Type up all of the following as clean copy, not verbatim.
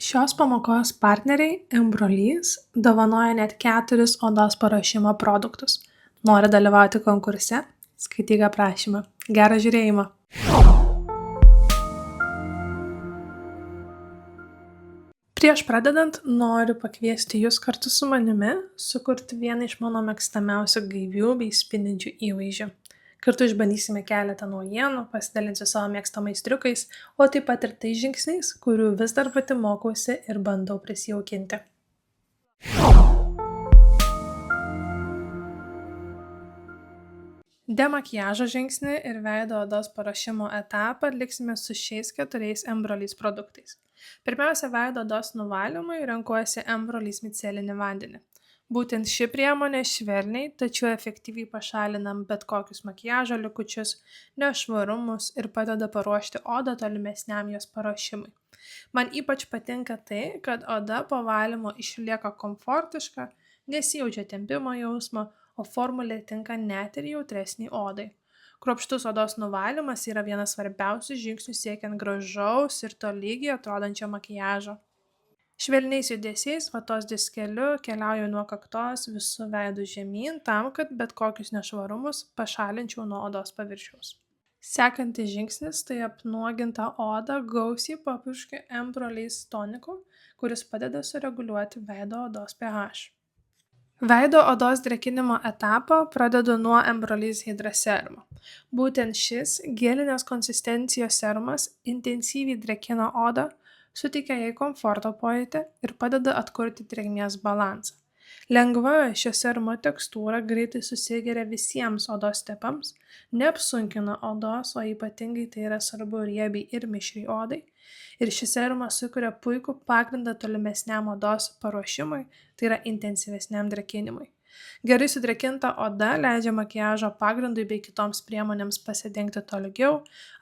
Šios pamokos partneriai Embrollys dovanoja net 4 odos paruošimo produktus. Nori dalyvauti konkurse? Skaityk aprašymą. Gero žiūrėjimo! Prieš pradedant noriu pakviesti jus kartu su manimi sukurti vieną iš mano mėgstamiausių gaivių bei spindinčių įvaizdžių. Kartu išbandysime keletą naujienų, pasidalinsiu savo mėgstamais triukais, o taip pat ir tais žingsniais, kurių vis dar pati mokausi ir bandau prisijaukinti. Demakiažo žingsnį ir veido odos paruošimo etapą atliksime su šiais 4 Embrollys produktais. Pirmiausia, veido odos nuvalymui renkuosi Embrollys micelinį vandenį. Būtent ši priemonė švelniai, tačiau efektyviai pašalina bet kokius makiažo likučius, nešvarumus ir padeda paruošti odą tolimesniam jos paruošimui. Man ypač patinka tai, kad oda po valymo išlieka komfortiška, nesijaučia tempimo jausmo, o formulė tinka net ir jautresniai odai. Kruopštus odos nuvalymas yra vienas svarbiausių žingsnių siekiant gražaus ir tolygiai atrodančio makiažo. Švelniais judesiais vatos diskeliu keliauju nuo kaktos visų veidų žemyn tam, kad bet kokius nešvarumus pašalinčiau nuo odos paviršiaus. Sekantis žingsnis tai apnuogintą odą gausiai papurškiu Embrollys toniku, kuris padeda sureguliuoti veido odos pH. Veido odos drėkinimo etapą pradedu nuo Embrollys Hydra serumo. Būtent šis gelinės konsistencijos serumas intensyviai drėkina odą, suteikia jai komforto pojūtį ir padeda atkurti drėgmės balansą. Lengva šio serumo tekstūra greitai susigeria visiems odos tipams, neapsunkina odos, o ypatingai tai yra svarbu riebiai ir mišriai odai. Ir šis serumas sukuria puikų pagrindą tolimesniam odos paruošimui, tai yra intensyvesniam drėkinimui. Gerai sudrėkinta oda leidžia makiažo pagrindui bei kitoms priemonėms pasidengti tolygiau,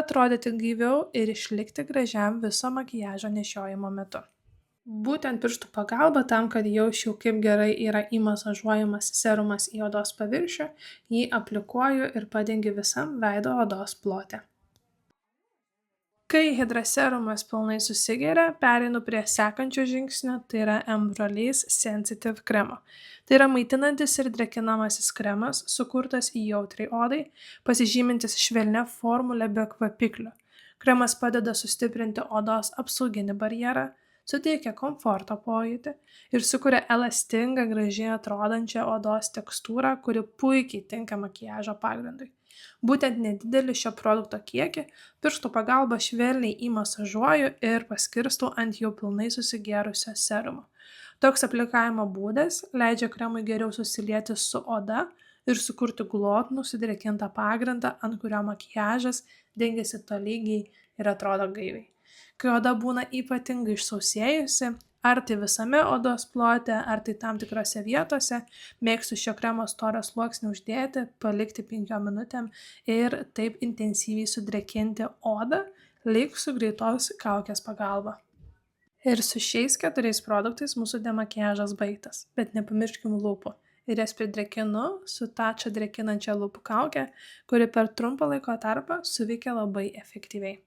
atrodyti gaiviau ir išlikti gražiam viso makiažo nešiojimo metu. Būtent pirštų pagalba tam, kad jausčiau, kaip gerai yra įmasažuojamas serumas į odos paviršių, jį aplikuoju ir padengiu visam veido odos plote. Kai Hydra serumas pilnai susigeria, pereinu prie sekančio žingsnio, tai yra Embrollys Sensitive kremo. Tai yra maitinantis ir drėkinamasis kremas, sukurtas jautriai odai, pasižymintis švelnia formule be kvapiklių. Kremas padeda sustiprinti odos apsauginį barjerą, suteikia komforto pojūtį ir sukuria elastingą, gražiai atrodančią odos tekstūrą, kuri puikiai tinka makiažo pagrindui. Būtent nedidelį šio produkto kiekį pirštų pagalba švelniai įmasažuoju ir paskirstau ant jau pilnai susigėrusio serumo. Toks aplikavimo būdas leidžia kremui geriau susilieti su oda ir sukurti glotnų sudrėkintą pagrindą, ant kurio makiažas dengiasi tolygiai ir atrodo gaiviai. Kai oda būna ypatingai išsausėjusi, ar tai visame odos plote, ar tai tam tikrose vietose, mėgstu šio kremo storą sluoksnį uždėti, palikti 5 minutėm ir taip intensyviai sudrėkinti odą, lyg su greitos kaukės pagalba. Ir su šiais 4 produktais mūsų demakiažas baigtas, bet nepamirškim lūpų. Ir jas pridrėkinu su tačą drėkinančia lūpų kauke, kuri per trumpą laiko tarpą suveikia labai efektyviai.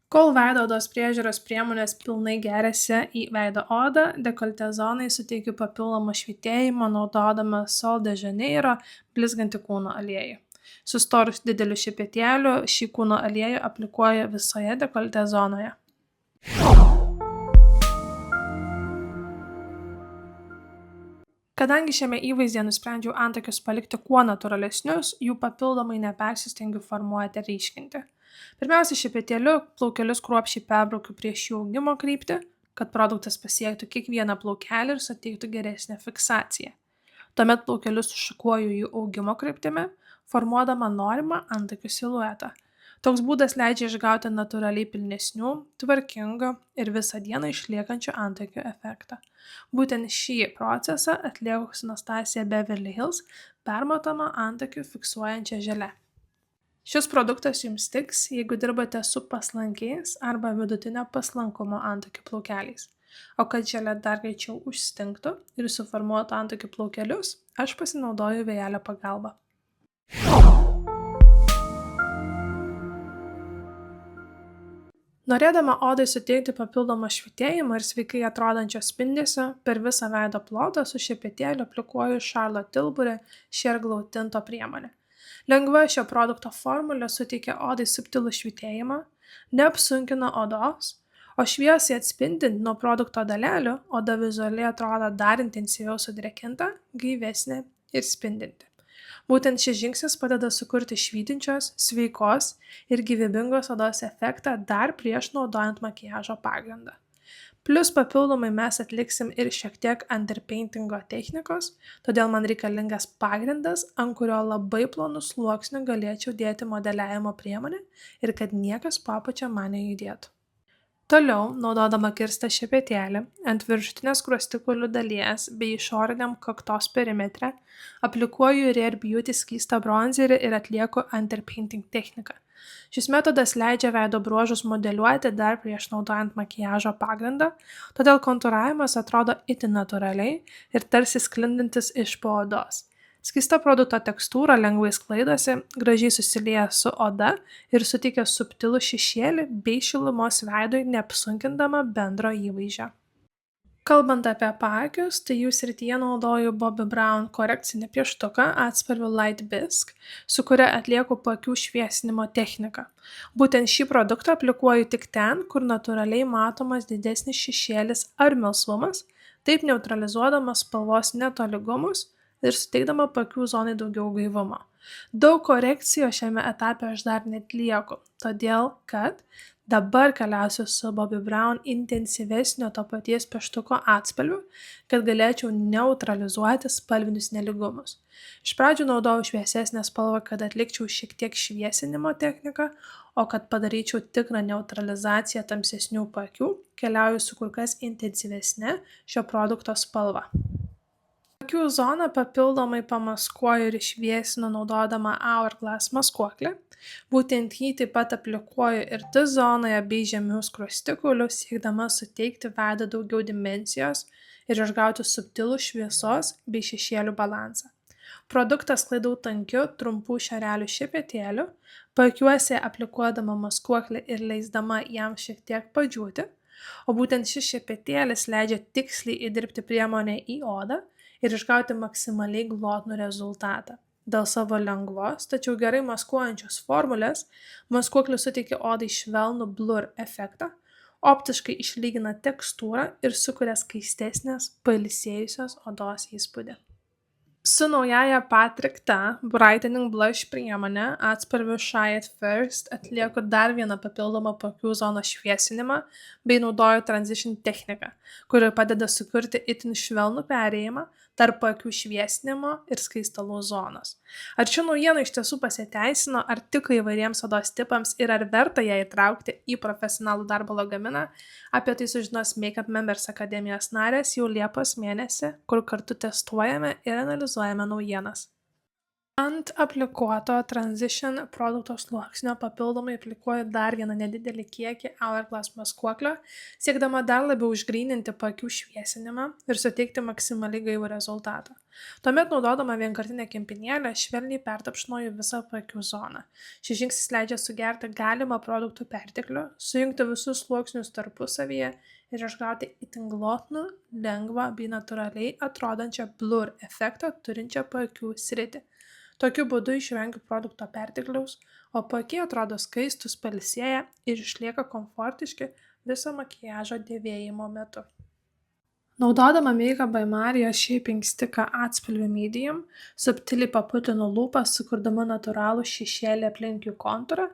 Kol veido odos priežiūros priemonės pilnai geriasi į veido odą, dekoltė zonai suteikiu papildomą švytėjimą naudodama Sol de Janeiro blizgantį kūno aliejų. Sustorus dideliu šepetėliu šį kūno aliejų aplikuoju visoje dekoltė zonoje. Kadangi šiame įvaizdyje nusprendžiau antakius palikti kuo natūralesnius, jų papildomai nepersistengiu formuoti ir ryškinti. Pirmiausia, šepetėliu plaukelius kruopščiai perbraukiu prieš jų augimo kryptį, kad produktas pasiektų kiekvieną plaukelį ir suteiktų geresnę fiksaciją. Tuomet plaukelius sušukuoju jų augimo kryptimi, formuodama norimą antakių siluetą. Toks būdas leidžia išgauti natūraliai pilnesnių, tvarkingų ir visą dieną išliekančių antakių efektą. Būtent šį procesą atlieku su Anastasia Beverly Hills permatoma antakių fiksuojančia žele. Šis produktas jums tiks, jeigu dirbate su paslankiais arba vidutinio paslankumo antakių plaukeliais. O kad želė dar greičiau užstingtų ir suformuotų antakių plaukelius, aš pasinaudoju vėjelio pagalba. Norėdama odai suteikti papildomą švytėjimą ir sveikai atrodančio spindesio, per visą veido plotą su šepetėliu aplikuoju Charlotte Tilbury Sheer Glow tinto priemonę. Lengva šio produkto formulė suteikia odai subtilų švytėjimą, neapsunkina odos, o šviesiai atspindint nuo produkto dalelių, oda vizualiai atrodo dar intensyviau sudrėkinta, gaivesnė ir spindinti. Būtent šis žingsnis padeda sukurti švytinčios, sveikos ir gyvybingos odos efektą dar prieš naudojant makiažo pagrindą. Plius papildomai mes atliksim ir šiek tiek underpaintingo technikos, todėl man reikalingas pagrindas, ant kurio labai plonų sluoksnių galėčiau dėti modeliavimo priemonę ir kad niekas po apačia man nejudėtų. Toliau, naudodama kirstą šepetėlį ant viršutinės skruostikaulių dalies bei išoriniam kaktos perimetre, aplikuoju Rare Beauty skystą bronzerį ir atlieku underpainting techniką. Šis metodas leidžia veido bruožus modeliuoti dar prieš naudojant makiažo pagrindą, todėl kontūravimas atrodo itin natūraliai ir tarsi sklindantis iš po odos. Skysta produkto tekstūra lengvai sklaidosi, gražiai susilieja su oda ir suteikia subtilų šešėlį bei šilumos veidui, neapsunkindama bendro įvaizdžio. Kalbant apie paakius, tai jų srityje naudoju Bobbi Brown korekcinį pieštuką atspalviu Light Bisque, su kuria atlieku paakių šviesinimo techniką. Būtent šį produktą aplikuoju tik ten, kur natūraliai matomas didesnis šešėlis ar melsvumas, taip neutralizuodamas spalvos netolygumus ir suteikdama paakių zonai daugiau gaivumo. Daug korekcijų šiame etape aš dar neatlieku, todėl kad dabar keliausiu su Bobbi Brown intensyvesnio to paties pieštuko atspalviu, kad galėčiau neutralizuoti spalvinius nelygumus. Iš pradžių naudojau šviesesnę spalvą, kad atlikčiau šiek tiek šviesinimo techniką, o kad padaryčiau tikrą neutralizaciją tamsesnių paakių, keliauju su kur kas intensyvesne šio produkto spalva. Akių zoną papildomai pamaskuoju ir išviesinu naudodama Hourglass maskuoklį. Būtent jį taip pat aplikuoju ir T-zonoje bei žemiau skruostikaulių, siekdama suteikti veidą daugiau dimensijos ir išgauti subtilų šviesos bei šešėlių balansą. Produktą sklaidau tankiu, trumpų šerelių šepetėliu, paakiuose aplikuodama maskuoklį ir leisdama jam šiek tiek padžiūti, o būtent šis šepetėlis leidžia tiksliai įdirbti priemonę į odą ir išgauti maksimaliai glotnų rezultatą. Dėl savo lengvos, tačiau gerai maskuojančios formulės, maskuoklis suteikia odai švelnų blur efektą, optiškai išlygina tekstūrą ir sukuria skaistesnės, pailsėjusios odos įspūdį. Su naujaja patrikta Brightening Blush priemone atspalviu Shy at First atlieku dar vieną papildomą paakių zonos šviesinimą bei naudoju Transition techniką, kuri padeda sukurti itin švelnų perėjimą tarp paakių šviesinimo ir skaistalų zonos. Ar ši naujiena iš tiesų pasiteisino, ar tiko įvairiems odos tipams ir ar verta ją įtraukti į profesionalų darbo lagaminą, apie tai sužinos Makeup Members akademijos narės jau Liepos mėnesį, kur kartu testuojame ir analizuojame naujienas. Ant aplikuoto Transition produkto sluoksnio papildomai aplikuoju dar vieną nedidelį kiekį Hourglass maskuoklio, siekdama dar labiau išgryninti paakių šviesinimą ir suteikti maksimaliai gaivų rezultatą. Tuomet naudodama vienkartinę kempinėlę švelniai pertapšnoju visą paakių zoną. Šis žingsnis leidžia sugerti galimą produktų perteklių, sujungti visus sluoksnius tarpusavyje ir išgauti itin glotnų, lengvą bei natūraliai atrodančią blur efektą turinčią paakių sritį. Tokiu būdu išvengiu produkto pertekliaus, o paakiai atrodo skaistus, pailsėję ir išlieka komfortiški viso makiažo dėvėjimo metu. Naudodama Makeup by Marijos Shaping Sticką atspalviu Medium, subtiliai paputinu lūpas, sukurdama natūralų šešėlį aplink jų kontūrą,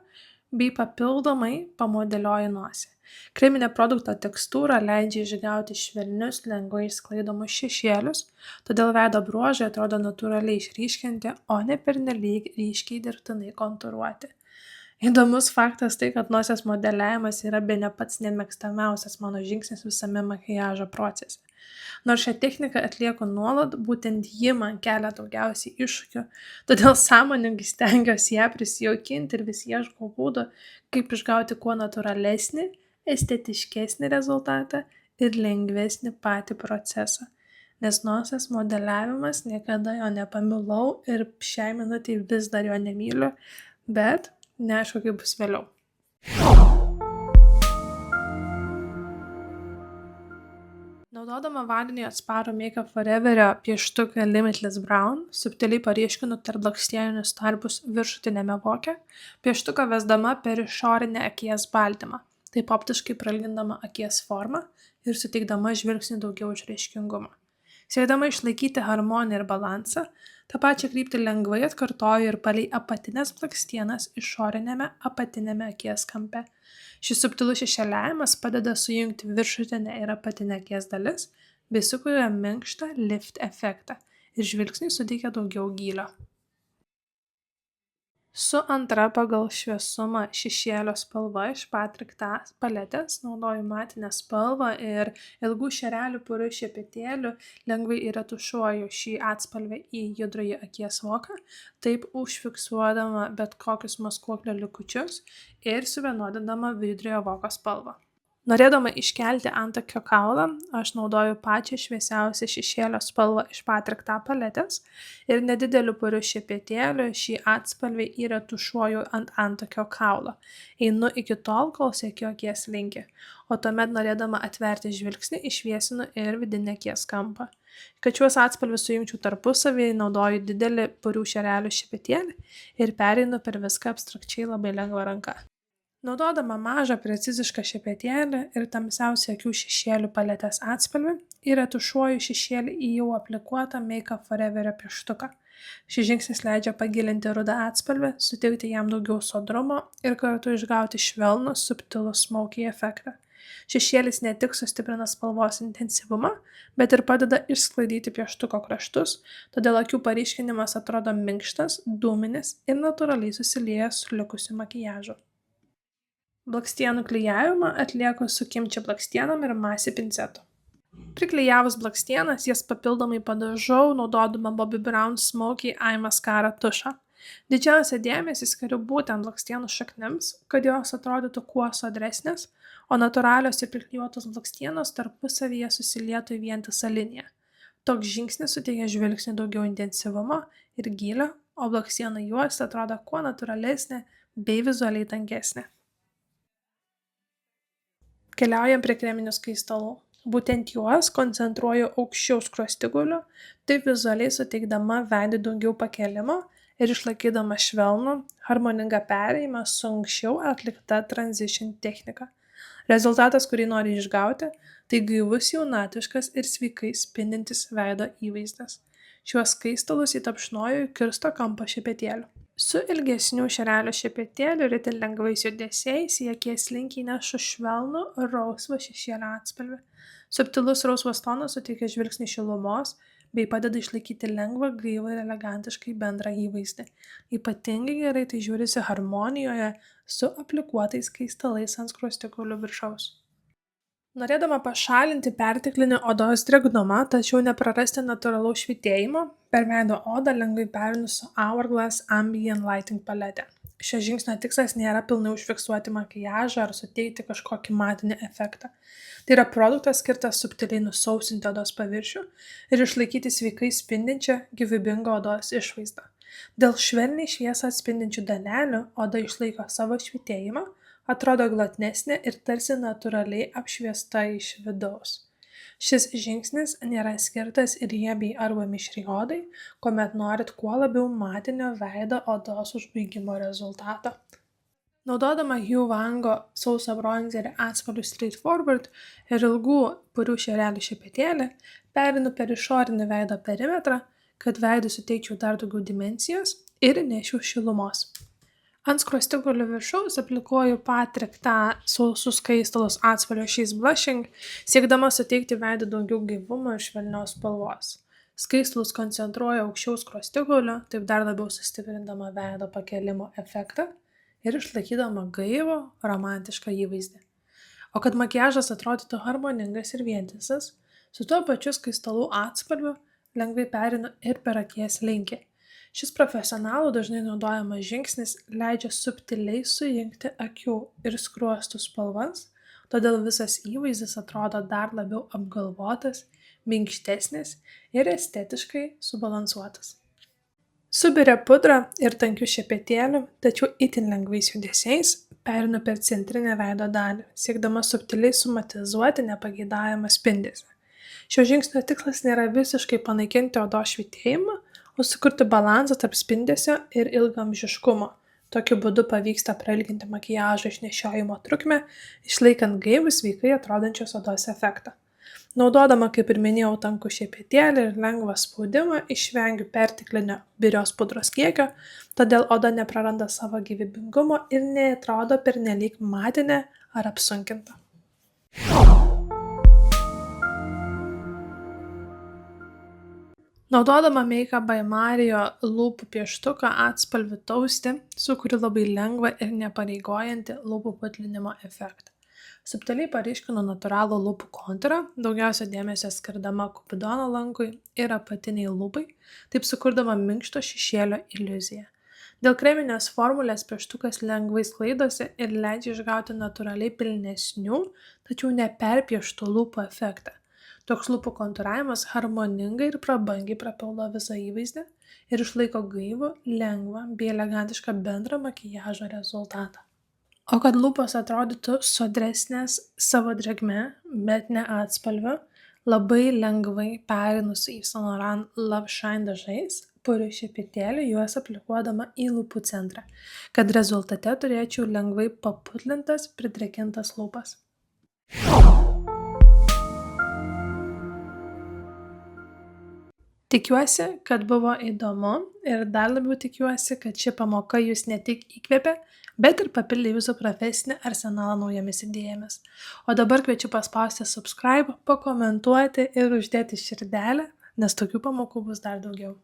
bei papildomai pamodeliuoju nosį. Kreminė produkto tekstūra leidžia išgauti švelnius, lengvai išsklaidomus šešėlius, todėl veido bruožai atrodo natūraliai išryškinti, o ne pernelyg ryškiai dirbtinai kontūruoti. Įdomus faktas tai, kad nosies modeliavimas yra bene pats nemėgstamiausias mano žingsnis visame makiažo procese. Nors šią techniką atlieku nuolat, būtent ji man kelia daugiausiai iššūkių, todėl sąmoningai stengiuosi ją prisijaukinti ir vis ieškau būdų, kaip išgauti kuo natūralesnį, estetiškesnį rezultatą ir lengvesnį patį procesą. Nes nosies modeliavimas niekada jo nepamilau ir šiai minutei vis dar jo nemyliu, bet neaišku, kaip bus vėliau. Naudodama vandeniui atsparų Make Up Foreverio pieštuką Limitless Brown, subtiliai paryškinu tarpblakstieninius tarpus viršutiniame voke, pieštuką vesdama per išorinę akies baltymą, taip optiškai prailgindama akies formą ir suteikdama žvilgsniui daugiau išraiškingumo. Siekdama išlaikyti harmoniją ir balansą, tą pačią kryptį lengvai atkartoju ir palei apatinės blakstienas išoriniame apatiniame akies kampe. Šis subtilus šešėliavimas padeda sujungti viršutinę ir apatinę akies dalis bei sukuria minkštą lift efektą ir žvilgsniui suteikia daugiau gylio. Su antra pagal šviesumą šešėlio spalva iš Patrick Ta paletės naudoju matinę spalvą ir ilgų šerelių puriu šepetėliu lengvai įretušuoju šį atspalvį į judrųjį akies voką, taip užfiksuodama bet kokius maskuoklio likučius ir suvienodindama judriojo voko spalvą. Norėdama iškelti antakio kaulą, aš naudoju pačią šviesiausią šešėlio spalvą iš Patrick Ta paletės ir nedideliu puriu šepetėliu šį atspalvį įretušuoju ant antakio kaulo. Einu iki tol, kol siekiu akies linkį, o tuomet norėdama atverti žvilgsnį išviesinu ir vidinį akies kampą. Kad šiuos atspalvius sujungčiau tarpusavį, naudoju didelį purių šerelių šepetėlį ir pereinu per viską abstrakčiai labai lengva ranka. Naudodama mažą precizišką šepetėlį ir tamsiausią akių šešėlių paletės atspalvį, įretušuoju šešėlį į jau aplikuotą Make Up Foreverio pieštuką. Šis žingsnis leidžia pagilinti rudą atspalvį, suteikti jam daugiau sodrumo ir kartu išgauti švelnų, subtilų smoky efektą. Šešėlis ne tik sustiprina spalvos intensyvumą, bet ir padeda išsklaidyti pieštuko kraštus, todėl akių paryškinimas atrodo minkštas, dūminis ir natūraliai susilieja su likusiu makiažu. Blakstienų klijavimą atlieku su kimči blakstienom ir masi pincetu. Priklijavus blakstienas, jas papildomai padažau, naudodama Bobbi Brown Smoky Eye Mascara tušą. Didžiausią dėmesį skiriu būtent blakstienų šaknims, kad jos atrodytų kuo sodresnės, o natūralios ir priklijuotos blakstienos tarpusavyje susilietų į vientisą liniją. Toks žingsnis suteikia žvilgsniui daugiau intensyvumo ir gylio, o blakstienų juosta atrodo kuo natūralesnė bei vizualiai tankesnė. Keliaujam prie kreminių skaistalų. Būtent juos koncentruoju aukščiau skruostigaulių, taip vizualiai suteikdama veidui daugiau pakėlimo ir išlaikydama švelnų, harmoningą perėjimą su anksčiau atlikta transition technika. Rezultatas, kurį noriu išgauti, tai gaivus jaunatviškas ir sveikai spindintis veido įvaizdis. Šiuos skaistalus įtapšnoju į kirsto kampo šepetėliu. Su ilgesniu šerelio šepetėliu ir itin lengvais judesiais į akies linkį įnešu švelnų rausvą šešėlio atspalvį. Subtilus rausvas tonas suteikia žvilgsniui šilumos bei padeda išlaikyti lengvą, gaivą ir elegantiškai bendrą įvaizdį. Ypatingai gerai tai žiūrisi harmonijoje su aplikuotais skaistalais ant skruostikaulių viršaus. Norėdama pašalinti perteklinį odos drėgnumą, tačiau neprarasti natūralaus švytėjimo, per veido odą lengvai pereinu su Hourglass Ambient Lighting paletė. Šio žingsnio tikslas nėra pilnai užfiksuoti makiažą ar suteikti kažkokį matinį efektą. Tai yra produktas skirtas subtiliai nusausinti odos paviršių ir išlaikyti sveikai spindinčią, gyvybingą odos išvaizdą. Dėl švelniai šviesą atspindinčių dalelių oda išlaiko savo švytėjimą, atrodo glotnesnė ir tarsi natūraliai apšviesta iš vidaus. Šis žingsnis nėra skirtas riebiai arba mišriai odai, kuomet norit kuo labiau matinio veido odos užbaigimo rezultato. Naudodama Hugh Wango sausą bronzerį atspalvių Straight Forward ir ilgų purių šerelių šepetėlį, pereinu per išorinį veido perimetrą, kad veidui suteikčiau dar daugiau dimensijos ir įnešiau šilumos. Ant skruostikaulių viršaus aplikuoju Patrick Ta sausus skaistalus atspalvio She's Blushing, siekdama suteikti veidui daugiau gaivumo ir švelnios spalvos. Skaistalus koncentruoju aukščiau skruostikaulių, taip dar labiau sustiprindama veido pakėlimo efektą ir išlaikydama gaivų, romantišką įvaizdį. O kad makiažas atrodytų harmoningas ir vientisas, su tuo pačiu skaistalų atspalviu lengvai pereinu ir per akies linkį. Šis profesionalų dažnai naudojamas žingsnis leidžia subtiliai sujungti akių ir skruostų spalvas, todėl visas įvaizdis atrodo dar labiau apgalvotas, minkštesnis ir estetiškai subalansuotas. Subirę pudrą ir tankiu šepetėliu, tačiau itin lengvais judesiais, pereinu per centrinę veido dalį, siekdama subtiliai sumatizuoti nepageidaujamą spindesį. Šio žingsnio tikslas nėra visiškai panaikinti odos švytėjimą, o sukurti balansą tarp spindesio ir ilgaamžiškumo. Tokiu būdu pavyksta prailginti makiažo išnešiojimo trukmę, išlaikant gaivų sveikai atrodančios odos efektą. Naudodama, kaip ir minėjau, tankų šepetėlį ir lengvą spaudimą, išvengiu perteklinio birios pudros kiekio, todėl oda nepraranda savo gyvybingumo ir neatrodo pernelyg matinė ar apsunkinta. Naudodama Make Up by Mario lūpų pieštuką atspalviu Tausti sukuriu labai lengvą ir nepareigojantį lūpų putlinimo efektą. Subtiliai paryškinu natūralų lūpų kontūrą, daugiausia dėmesio skirdama kupidono lankui ir apatiniai lūpai, taip sukurdama minkšto šešėlio iliuziją. Dėl kreminės formulės pieštukas lengvai sklaidosi ir leidžia išgauti natūraliai pilnesnių, tačiau neperpieštų lūpų efektą. Toks lūpų kontūravimas harmoningai ir prabangiai prapildo visą įvaizdį ir išlaiko gaivų, lengvą bei elegantišką bendrą makiažo rezultatą. O kad lūpos atrodytų sodresnės savo drėgme, bet ne atspalviu, labai lengvai pereinu su Yves Saint Laurent Love Shine dažais, puriu šepetėlį juos aplikuodama į lūpų centrą, kad rezultate turėčiau lengvai paputlintas, pridrėkintas lūpas. Tikiuosi, kad buvo įdomu ir dar labiau tikiuosi, kad ši pamoka jūs ne tik įkvėpė, bet ir papildė jūsų profesinį arsenalą naujomis idėjomis. O dabar kviečiu paspausti subscribe, pakomentuoti ir uždėti širdelę, nes tokių pamokų bus dar daugiau.